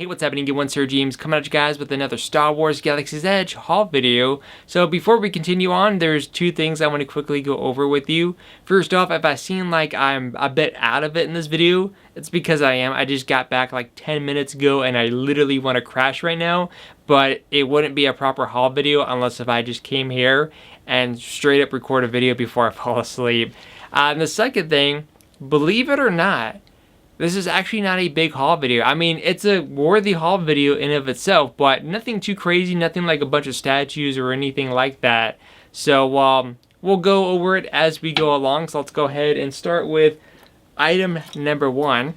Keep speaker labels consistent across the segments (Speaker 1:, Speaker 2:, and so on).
Speaker 1: Hey, what's happening? Get one SirJames coming at you guys with another Star Wars Galaxy's Edge haul video. So before we continue on, there's two things I want to quickly go over with you. First off, if I seem like I'm a bit out of it in this video, it's because I am. I just got back like 10 minutes ago and I literally want to crash right now. But it wouldn't be a proper haul video unless if I just came here and straight up record a video before I fall asleep. And the second thing, believe it or not, this is actually not a big haul video. I mean, it's a worthy haul video in of itself, but nothing too crazy, nothing like a bunch of statues or anything like that. So we'll go over it as we go along. So let's go ahead and start with item number 1.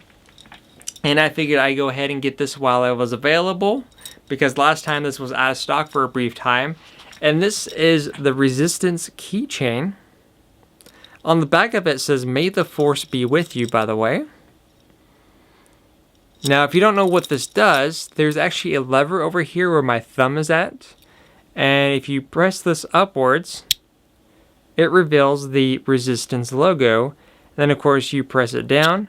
Speaker 1: And I figured I'd go ahead and get this while it was available, because last time this was out of stock for a brief time. And this is the Resistance keychain. On the back of it says, "May the Force be with you," by the way. Now, if you don't know what this does, there's actually a lever over here where my thumb is at. And if you press this upwards, it reveals the Resistance logo. Then, of course, you press it down,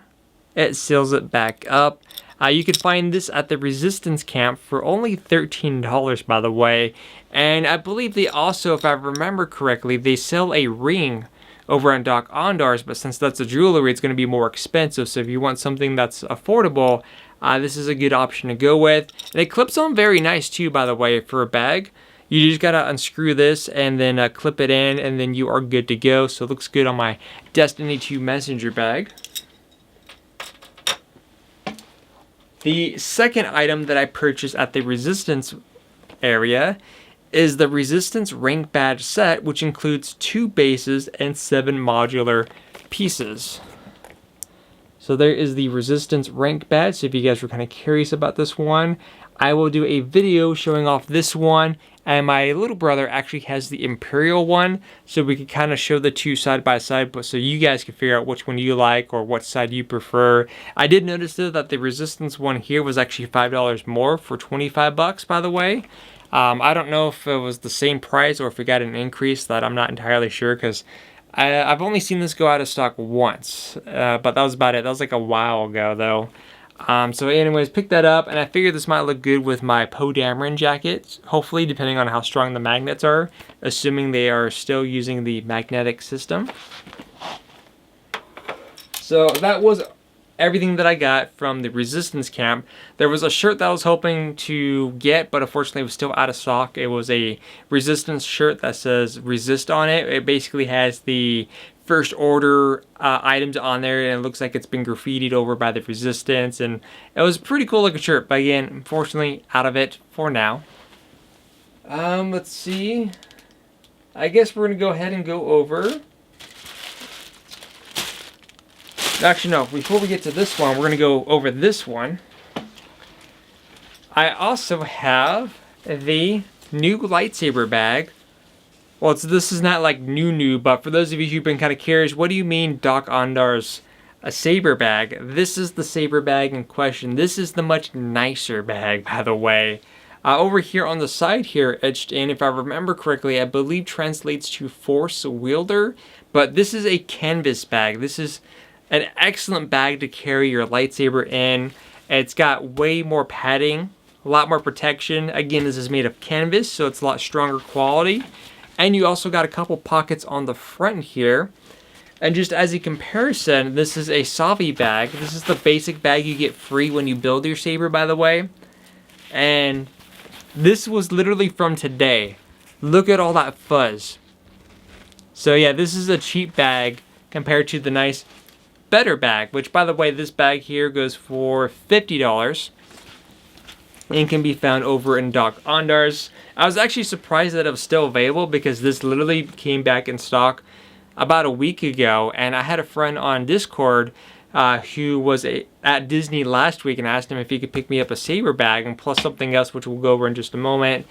Speaker 1: it seals it back up. You can find this at the Resistance camp for only $13, by the way. And I believe they also, if I remember correctly, they sell a ring over on Doc Ondar's, but since that's a jewelry, it's going to be more expensive. So if you want something that's affordable, this is a good option to go with. And it clips on very nice too, by the way, for a bag. You just gotta unscrew this and then clip it in, and then you are good to go. So it looks good on my Destiny 2 messenger bag. The second item that I purchased at the Resistance area is the Resistance rank badge set, which includes 2 bases and 7 modular pieces. So there is the Resistance rank badge. So if you guys were kind of curious about this one, I will do a video showing off this one. And my little brother actually has the Imperial one, so we can kind of show the two side by side, but so you guys can figure out which one you like or what side you prefer. I did notice though that the Resistance one here was actually $5 more for 25 bucks, by the way. I don't know if it was the same price or if it got an increase. That I'm not entirely sure, because I've only seen this go out of stock once, but that was about it. That was like a while ago though. So anyways, picked that up, and I figured this might look good with my Poe Dameron jacket, hopefully, depending on how strong the magnets are, assuming they are still using the magnetic system. So that was everything that I got from the Resistance camp. There was a shirt that I was hoping to get, but unfortunately it was still out of stock. It was a Resistance shirt that says Resist on it. It basically has the first order items on there, and it looks like it's been graffitied over by the Resistance, and it was a pretty cool looking shirt, but again, unfortunately out of it for now. Let's see, I guess we're gonna go ahead and go over, actually no, before we get to this one, we're gonna go over this one. I also have the new lightsaber bag. Well, this is not like new, but for those of you who've been kind of curious, what do you mean Doc Ondar's a saber bag? This is the saber bag in question. This is the much nicer bag, by the way. Over here on the side here, etched in, if I remember correctly, I believe translates to Force Wielder, but this is a canvas bag. This is an excellent bag to carry your lightsaber in. It's got way more padding, a lot more protection. Again, this is made of canvas, so it's a lot stronger quality. And you also got a couple pockets on the front here. And just as a comparison, this is a Savi bag. This is the basic bag you get free when you build your saber, by the way. And this was literally from today. Look at all that fuzz. So yeah, this is a cheap bag compared to the nice, better bag. Which, by the way, this bag here goes for $50. And can be found over in Doc Ondar's. I was actually surprised that it was still available, because this literally came back in stock about a week ago. And I had a friend on Discord who was at Disney last week, and I asked him if he could pick me up a saber bag and plus something else, which we'll go over in just a moment.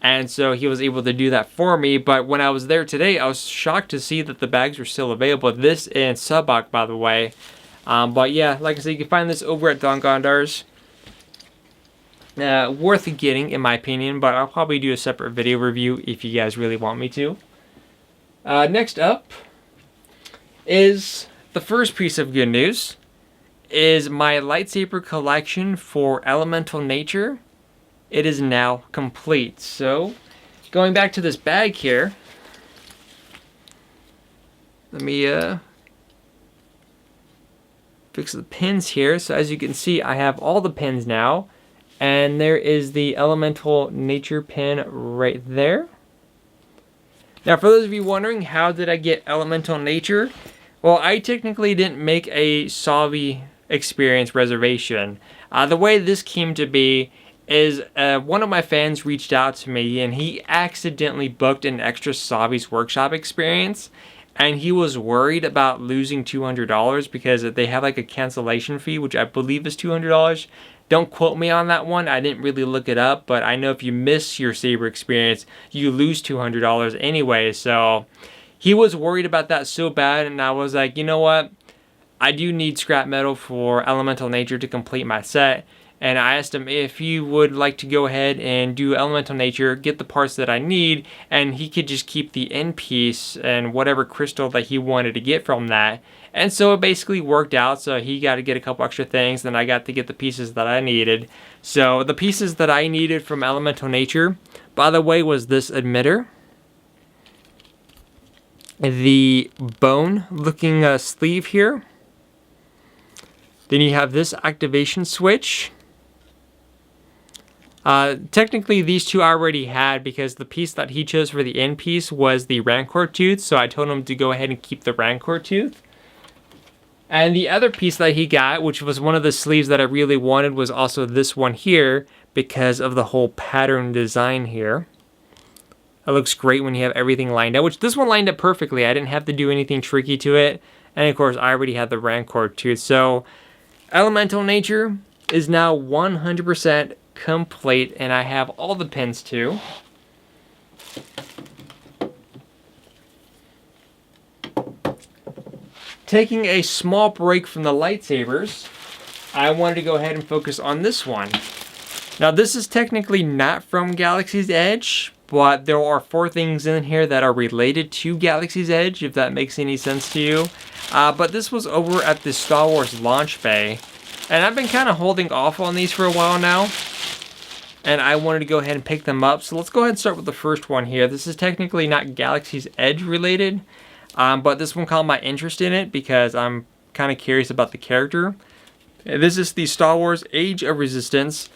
Speaker 1: And so he was able to do that for me. But when I was there today, I was shocked to see that the bags were still available. This in Subak, by the way. But yeah, like I said, you can find this over at Doc Ondar's. Worth getting, in my opinion, but I'll probably do a separate video review if you guys really want me to. Next up is the first piece of good news. is my lightsaber collection for elemental nature. It is now complete. So, going back to this bag here, let me fix the pins here. So as you can see, I have all the pins now, and there is the elemental nature pin right there. Now, for those of you wondering, how did I get elemental nature? Well, I technically didn't make a Savi experience reservation. The way this came to be is one of my fans reached out to me, and he accidentally booked an extra Savi's workshop experience, and he was worried about losing $200 because they have like a cancellation fee, which I believe is $200. Don't quote me on that one. I didn't really look it up, but I know if you miss your Saber experience, you lose $200 anyway. So he was worried about that so bad, and I was like, you know what? I do need scrap metal for elemental nature to complete my set. And I asked him if he would like to go ahead and do elemental nature, get the parts that I need, and he could just keep the end piece and whatever crystal that he wanted to get from that. And so it basically worked out. So he got to get a couple extra things, then I got to get the pieces that I needed. So the pieces that I needed from elemental nature, by the way, was this emitter, the bone looking sleeve here. Then you have this activation switch. Technically these two I already had because the piece that he chose for the end piece was the Rancor tooth, so I told him to go ahead and keep the Rancor tooth. And the other piece that he got, which was one of the sleeves that I really wanted, was also this one here because of the whole pattern design here. It looks great when you have everything lined up, which this one lined up perfectly. I didn't have to do anything tricky to it. And of course I already had the Rancor tooth. So elemental nature is now 100% complete, and I have all the pins too. Taking a small break from the lightsabers, I wanted to go ahead and focus on this one. Now this is technically not from Galaxy's Edge, but there are 4 things in here that are related to Galaxy's Edge, if that makes any sense to you. But this was over at the Star Wars launch bay, and I've been kind of holding off on these for a while now, and I wanted to go ahead and pick them up. So let's go ahead and start with the first one here. This is technically not Galaxy's Edge related, but this one caught my interest in it because I'm kind of curious about the character. This is the Star Wars Age of Resistance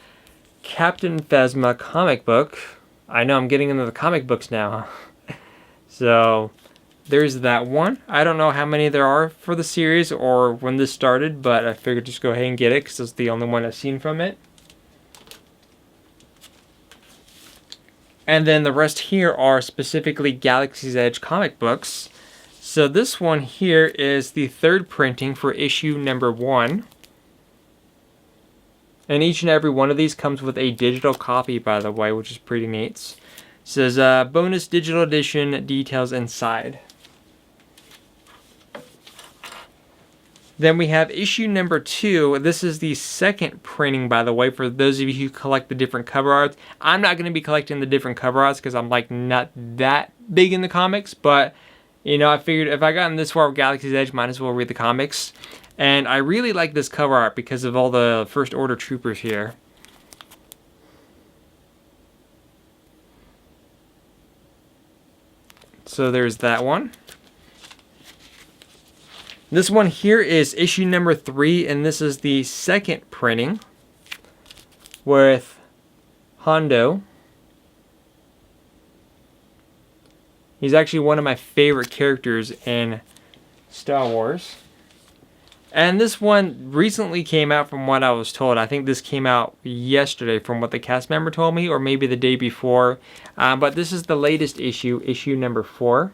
Speaker 1: Captain Phasma comic book. I know I'm getting into the comic books now. So there's that one. I don't know how many there are for the series or when this started, but I figured just go ahead and get it because it's the only one I've seen from it. And then the rest here are specifically Galaxy's Edge comic books. So this one here is the 3rd printing for issue number 1. And each and every one of these comes with a digital copy, by the way, which is pretty neat. It says bonus digital edition, details inside. Then we have issue number 2. This is the 2nd printing, by the way, for those of you who collect the different cover arts. I'm not going to be collecting the different cover arts because I'm like not that big in the comics, but you know, I figured if I gotten this far with Galaxy's Edge, might as well read the comics. And I really like this cover art because of all the First Order troopers here. So there's that one. This one here is issue number 3, and this is the 2nd printing with Hondo. He's actually one of my favorite characters in Star Wars. And this one recently came out from what I was told. I think this came out yesterday from what the cast member told me, or maybe the day before. But this is the latest issue, issue number 4.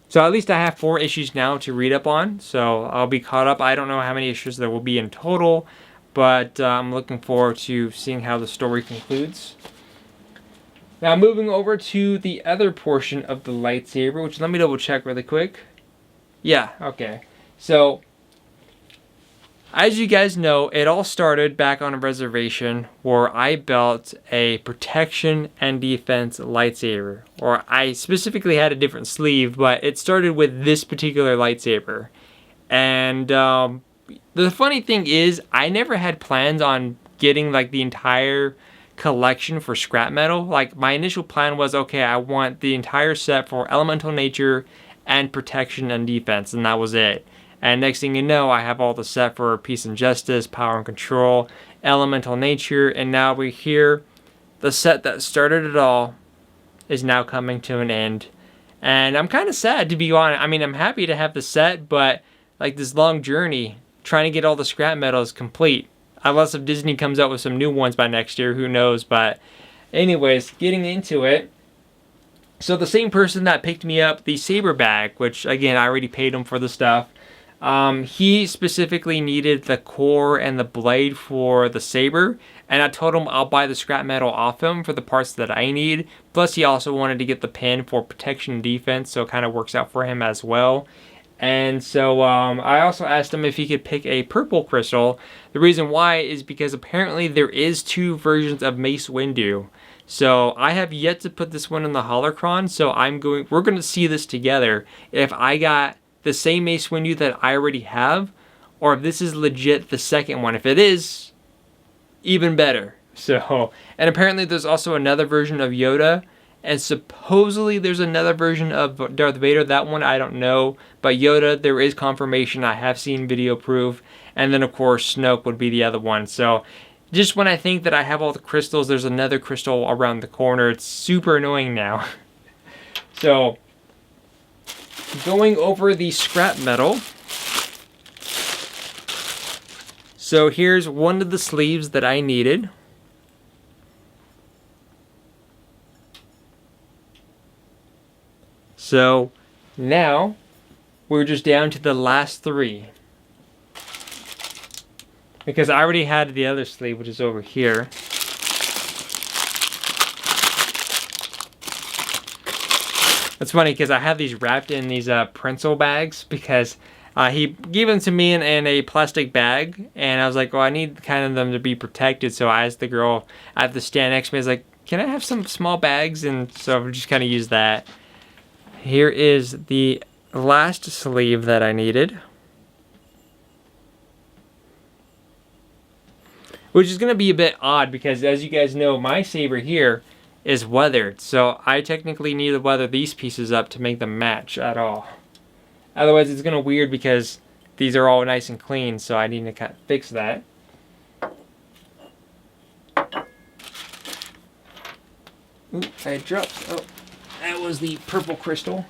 Speaker 1: So at least I have 4 issues now to read up on, so I'll be caught up. I don't know how many issues there will be in total, but I'm looking forward to seeing how the story concludes. Now moving over to the other portion of the lightsaber, which let me double check really quick. Yeah, okay. So as you guys know, it all started back on a reservation where I built a protection and defense lightsaber. Or I specifically had a different sleeve, but it started with this particular lightsaber. And the funny thing is, I never had plans on getting like the entire collection for scrap metal. Like my initial plan was, okay, I want the entire set for elemental nature and protection and defense, and that was it. And next thing you know, I have all the set for peace and justice, power and control, elemental nature, and now we're here. The set that started it all is now coming to an end. And I'm kind of sad, to be honest. I mean, I'm happy to have the set, but like this long journey, trying to get all the scrap metals complete. Unless if Disney comes out with some new ones by next year, who knows. But anyways, getting into it. So the same person that picked me up the saber bag, which again, I already paid him for the stuff. He specifically needed the core and the blade for the saber, and I told him I'll buy the scrap metal off him for the parts that I need. Plus, he also wanted to get the pin for protection and defense, so it kind of works out for him as well. And so I also asked him if he could pick a purple crystal. The reason why is because apparently there is 2 versions of Mace Windu. So I have yet to put this one in the holocron, so we're going to see this together. If I got the same Mace Windu that I already have, or if this is legit the second one. If it is, even better. So, and apparently there's also another version of Yoda, and supposedly there's another version of Darth Vader. That one I don't know, but Yoda, there is confirmation. I have seen video proof, and then of course Snoke would be the other one. So just when I think that I have all the crystals, there's another crystal around the corner. It's super annoying now. So going over the scrap metal. So here's one of the sleeves that I needed. So now we're just down to the last 3. Because I already had the other sleeve, which is over here. It's funny because I have these wrapped in these Princeil bags because he gave them to me in a plastic bag, and I was like, well, I need kind of them to be protected. So I asked the girl at the stand next to me, I was like, can I have some small bags? And so I just kind of used that. Here is the last sleeve that I needed, which is going to be a bit odd because, as you guys know, my saber here is weathered, so I technically need to weather these pieces up to make them match at all. Otherwise it's gonna weird because these are all nice and clean, so I need to kind of fix that. Oop, I dropped, oh, that was the purple crystal,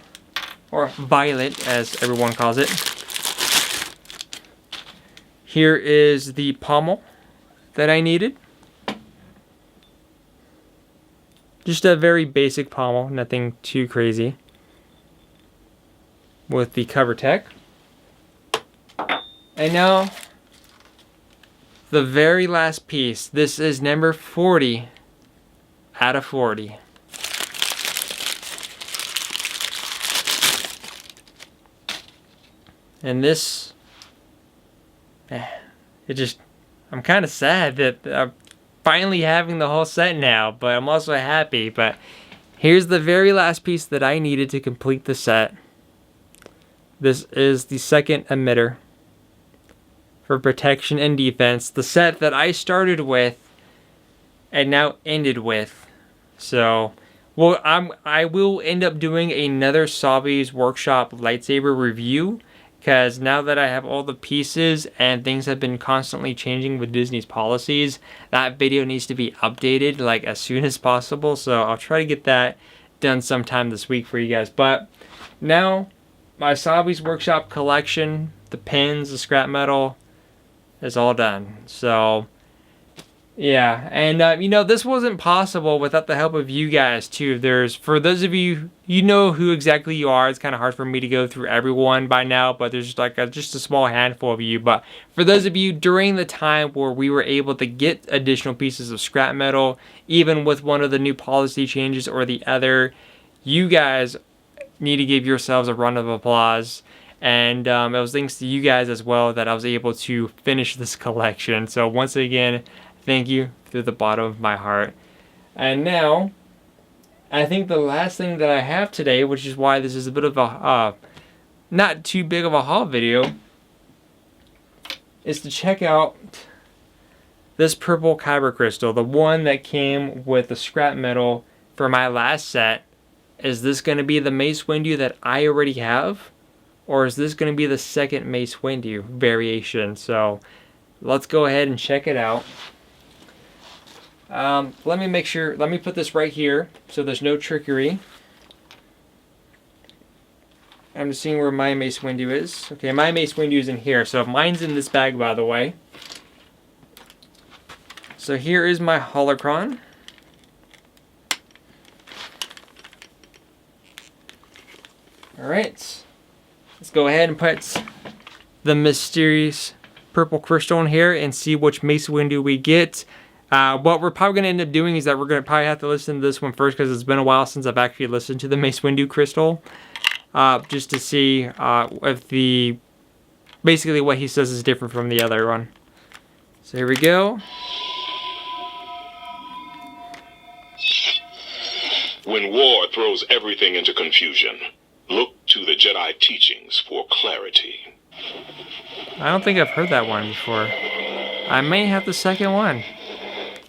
Speaker 1: or violet as everyone calls it. Here is the pommel that I needed. Just a very basic pommel, nothing too crazy. With the cover tech. And now, the very last piece. This is number 40 out of 40. And this, I'm kind of sad that I'm finally having the whole set now, but I'm also happy. But here's the very last piece that I needed to complete the set. This is the second emitter for protection and defense. The set that I started with and now ended with. So, well, I will end up doing another Savi's Workshop lightsaber review, because now that I have all the pieces and things have been constantly changing with Disney's policies, that video needs to be updated like as soon as possible. So I'll try to get that done sometime this week for you guys. But now my Savi's Workshop collection, the pins, the scrap metal, is all done. So yeah, and you know, this wasn't possible without the help of you guys too. For those of you, you know who exactly you are. It's kind of hard for me to go through everyone by now, but there's like just a small handful of you. But for those of you during the time where we were able to get additional pieces of scrap metal, even with one of the new policy changes or the other, you guys need to give yourselves a round of applause. And it was thanks to you guys as well that I was able to finish this collection. So once again, thank you through the bottom of my heart. And now, I think the last thing that I have today, which is why this is a bit of a not too big of a haul video, is to check out this purple Kyber crystal, the one that came with the scrap metal for my last set. Is this going to be the Mace Windu that I already have? Or is this going to be the second Mace Windu variation? So let's go ahead and check it out. Let me put this right here so there's no trickery. I'm just seeing where my Mace Windu is. Okay, my Mace Windu is in here. So mine's in this bag, by the way. So here is my holocron. Alright. Let's go ahead and put the mysterious purple crystal in here and see which Mace Windu we get. What we're probably going to end up doing is that we're going to probably have to listen to this one first because it's been a while since I've actually listened to the Mace Windu crystal. Just to see if basically what he says is different from the other one. So here we go.
Speaker 2: When war throws everything into confusion, look to the Jedi teachings for clarity.
Speaker 1: I don't think I've heard that one before. I may have the second one.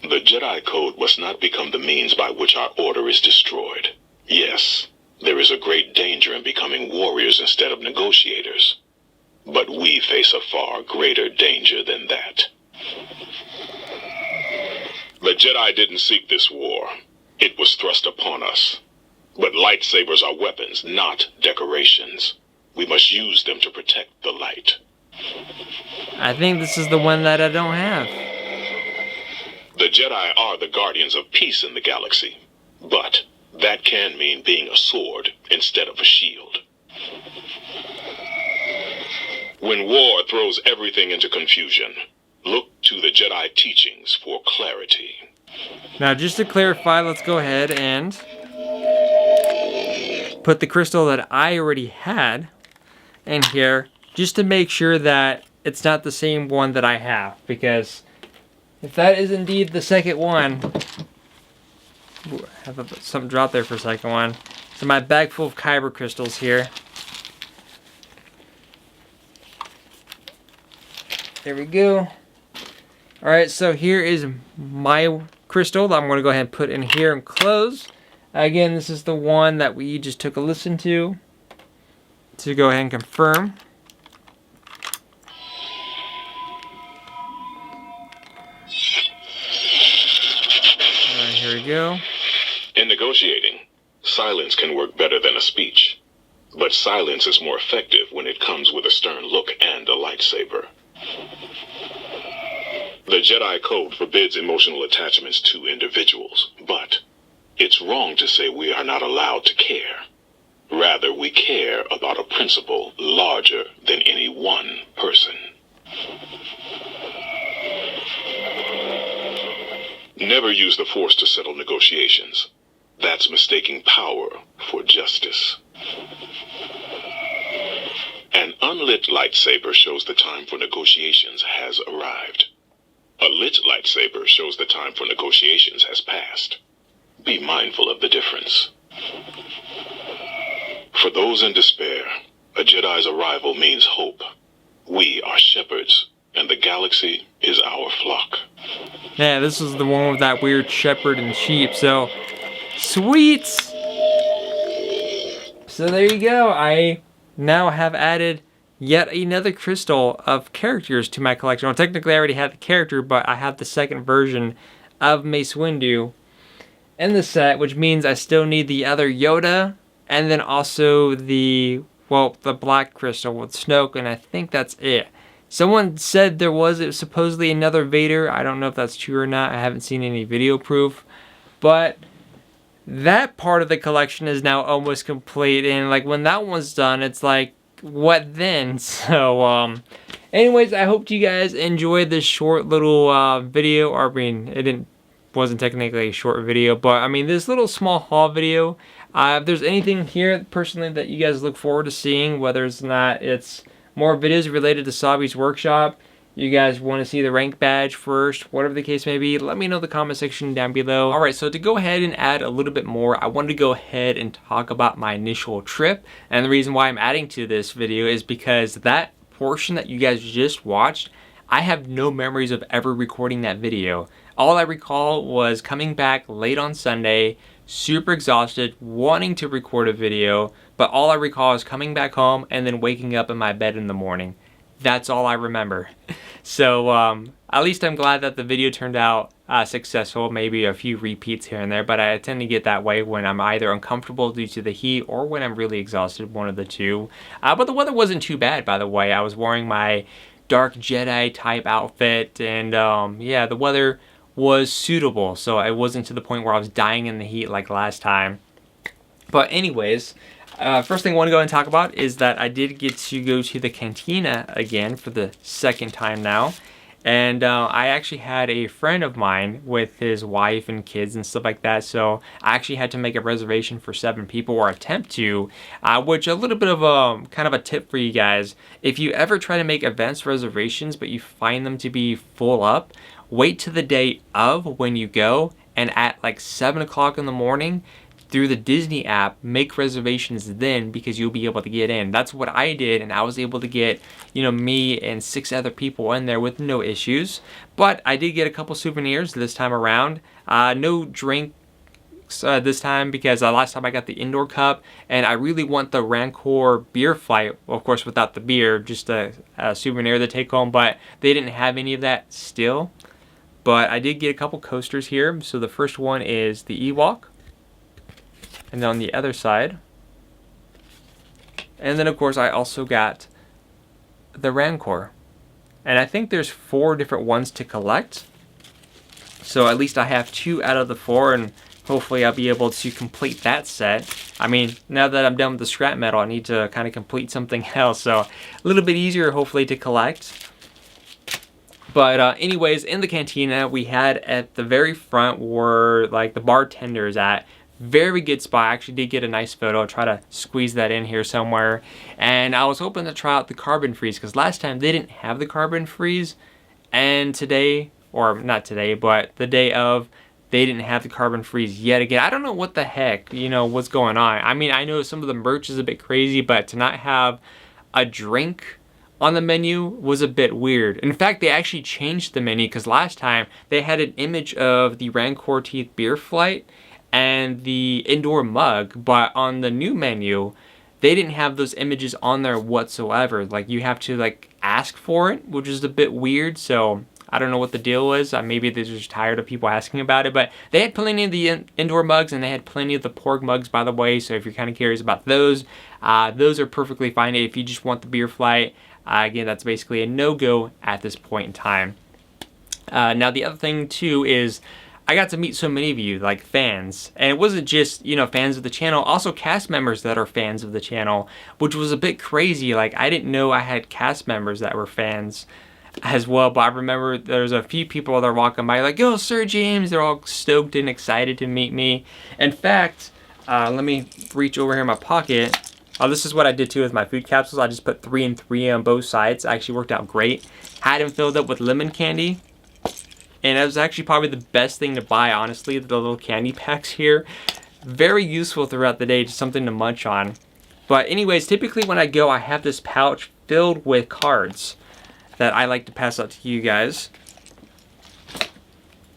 Speaker 2: The Jedi Code must not become the means by which our order is destroyed. Yes, there is a great danger in becoming warriors instead of negotiators. But we face a far greater danger than that. The Jedi didn't seek this war. It was thrust upon us. But lightsabers are weapons, not decorations. We must use them to protect the light.
Speaker 1: I think this is the one that I don't have.
Speaker 2: The Jedi are the guardians of peace in the galaxy. But that can mean being a sword instead of a shield. When war throws everything into confusion, look to the Jedi teachings for clarity.
Speaker 1: Now, just to clarify, let's go ahead and put the crystal that I already had in here, just to make sure that it's not the same one that I have. Because if that is indeed the second one, ooh, I have something drop there for a second one. So my bag full of Kyber crystals here. There we go. Alright, so here is my crystal that I'm going to go ahead and put in here and close. Again, this is the one that we just took a listen to go ahead and confirm. Alright, here we go.
Speaker 2: In negotiating, silence can work better than a speech. But silence is more effective when it comes with a stern look and a lightsaber. The Jedi Code forbids emotional attachments to individuals, but it's wrong to say we are not allowed to care. Rather, we care about a principle larger than any one person. Never use the Force to settle negotiations. That's mistaking power for justice. An unlit lightsaber shows the time for negotiations has arrived. A lit lightsaber shows the time for negotiations has passed. Be mindful of the difference. For those in despair, a Jedi's arrival means hope. We are shepherds, and the galaxy is our flock.
Speaker 1: Yeah, this is the one with that weird shepherd and sheep, so sweet! So there you go. I now have added yet another crystal of characters to my collection. Well, technically I already had the character, but I have the second version of Mace Windu in the set, which means I still need the other Yoda, and then also the black crystal with Snoke, and I think that's it. Someone said there was supposedly another Vader. I don't know if that's true or not. I haven't seen any video proof, but that part of the collection is now almost complete, and like when that one's done, it's like, what then? So anyways, I hope you guys enjoyed this short little video. Or I mean, wasn't technically a short video, but I mean, this little small haul video. If there's anything here personally that you guys look forward to seeing, whether it's not it's more videos related to Savi's workshop, you guys want to see the rank badge first, whatever the case may be, let me know in the comment section down below. Alright, so to go ahead and add a little bit more, I wanted to go ahead and talk about my initial trip. And the reason why I'm adding to this video is because that portion that you guys just watched, I have no memories of ever recording that video. All I recall was coming back late on Sunday, super exhausted, wanting to record a video, but all I recall is coming back home and then waking up in my bed in the morning. That's all I remember. So at least I'm glad that the video turned out successful. Maybe a few repeats here and there, but I tend to get that way when I'm either uncomfortable due to the heat or when I'm really exhausted, one of the two. But the weather wasn't too bad, by the way. I was wearing my dark Jedi type outfit, and yeah, the weather was suitable, so I wasn't to the point where I was dying in the heat like last time. But anyways, first thing I want to go and talk about is that I did get to go to the Cantina again for the second time now. And I actually had a friend of mine with his wife and kids and stuff like that, so I actually had to make a reservation for 7 people, or attempt to, which a little bit of a kind of a tip for you guys. If you ever try to make advanced reservations but you find them to be full up, wait to the day of when you go, and at like 7 o'clock in the morning, through the Disney app, make reservations then, because you'll be able to get in. That's what I did, and I was able to get, you know, me and 6 other people in there with no issues. But I did get a couple souvenirs this time around. No drinks this time, because last time I got the indoor cup, and I really want the Rancor beer flight, well, of course without the beer, just a souvenir to take home, but they didn't have any of that still. But I did get a couple coasters here. So the first one is the Ewok, and then on the other side, and then of course I also got the Rancor, and I think there's 4 different ones to collect, so at least I have 2 out of the 4, and hopefully I'll be able to complete that set. I mean, now that I'm done with the scrap metal, I need to kind of complete something else, so a little bit easier hopefully to collect. But anyways, in the Cantina, we had at the very front where like the bartender's at. Very good spot. I actually did get a nice photo. I'll try to squeeze that in here somewhere. And I was hoping to try out the carbon freeze, because last time they didn't have the carbon freeze, and today, or not today, but the day of, they didn't have the carbon freeze yet again. I don't know what the heck, you know, what's going on. I mean, I know some of the merch is a bit crazy, but to not have a drink on the menu was a bit weird. In fact, they actually changed the menu, because last time they had an image of the Rancor Teeth beer flight and the indoor mug, but on the new menu they didn't have those images on there whatsoever. Like, you have to like ask for it, which is a bit weird. So I don't know what the deal is. Maybe they're just tired of people asking about it, but they had plenty of the indoor mugs, and they had plenty of the porg mugs, by the way. So if you're kind of curious about those are perfectly fine. If you just want the beer flight, again, that's basically a no-go at this point in time. Now the other thing too is I got to meet so many of you, like fans, and it wasn't just, you know, fans of the channel, also cast members that are fans of the channel, which was a bit crazy. Like, I didn't know I had cast members that were fans as well, but I remember there's a few people that are walking by like, yo, SirJames, they're all stoked and excited to meet me. In fact, let me reach over here in my pocket. This is what I did too with my food capsules. I just put 3 and 3 on both sides. It actually worked out great. Had them filled up with lemon candy. And it was actually probably the best thing to buy, honestly, the little candy packs here. Very useful throughout the day, just something to munch on. But anyways, typically when I go, I have this pouch filled with cards that I like to pass out to you guys.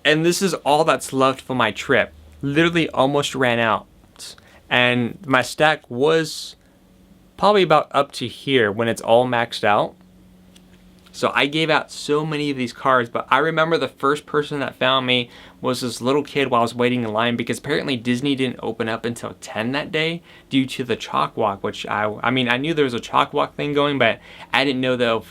Speaker 1: And this is all that's left for my trip. Literally almost ran out. And my stack was probably about up to here when it's all maxed out. So I gave out so many of these cards, but I remember the first person that found me was this little kid while I was waiting in line, because apparently Disney didn't open up until 10 that day due to the chalk walk, which I mean, I knew there was a chalk walk thing going, but I didn't know that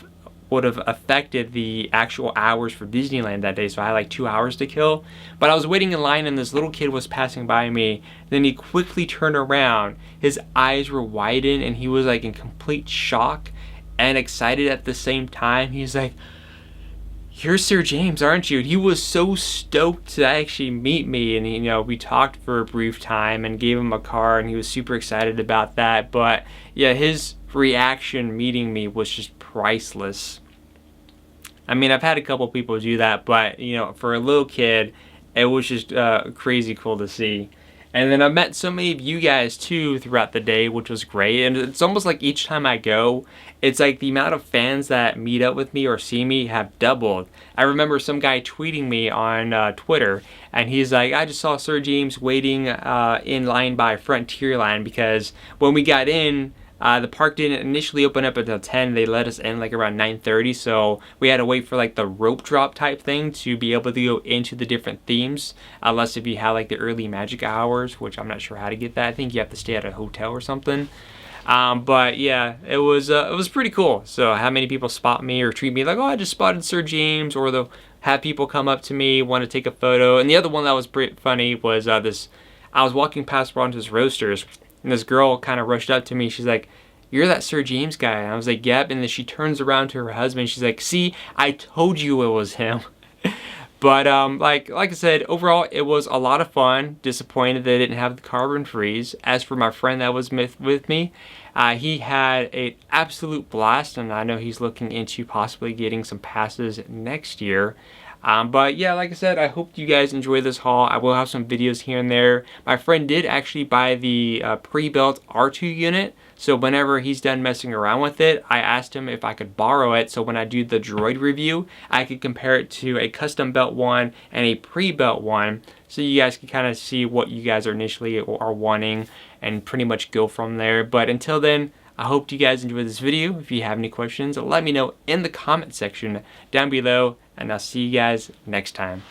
Speaker 1: would have affected the actual hours for Disneyland that day, so I had like 2 hours to kill. But I was waiting in line and this little kid was passing by me. Then he quickly turned around, his eyes were widened, and he was like in complete shock and excited at the same time. He's like, "You're SirJames, aren't you?" And he was so stoked to actually meet me, and you know, we talked for a brief time and gave him a card, and he was super excited about that. But yeah, his reaction meeting me was just priceless. I mean, I've had a couple people do that, but you know, for a little kid, it was just crazy cool to see. And then I met so many of you guys too throughout the day, which was great. And it's almost like each time I go, it's like the amount of fans that meet up with me or see me have doubled. I remember some guy tweeting me on Twitter, and he's like, "I just saw SirJames waiting in line by Frontierland because when we got in, the park didn't initially open up until 10. They let us in like around 9:30, so we had to wait for like the rope drop type thing to be able to go into the different themes. Unless if you had like the early magic hours, which I'm not sure how to get that. I think you have to stay at a hotel or something. But yeah, it was pretty cool. So how many people spot me or treat me like, "Oh, I just spotted SirJames," or they'll have people come up to me, want to take a photo. And the other one that was pretty funny was this. I was walking past Ronta's Roasters, and this girl kind of rushed up to me. She's like, "You're that SirJames guy." And I was like, "Yep." And then she turns around to her husband. She's like, "See, I told you it was him." But like I said, overall it was a lot of fun. Disappointed that I didn't have the carbon freeze. As for my friend that was with me, he had an absolute blast, and I know he's looking into possibly getting some passes next year. But yeah, like I said, I hope you guys enjoy this haul. I will have some videos here and there. My friend did actually buy the pre-built R2 unit, so whenever he's done messing around with it, I asked him if I could borrow it, so when I do the droid review, I could compare it to a custom built one and a pre-built one, so you guys can kind of see what you guys are initially are wanting and pretty much go from there. But until then, I hope you guys enjoyed this video. If you have any questions, let me know in the comment section down below, and I'll see you guys next time.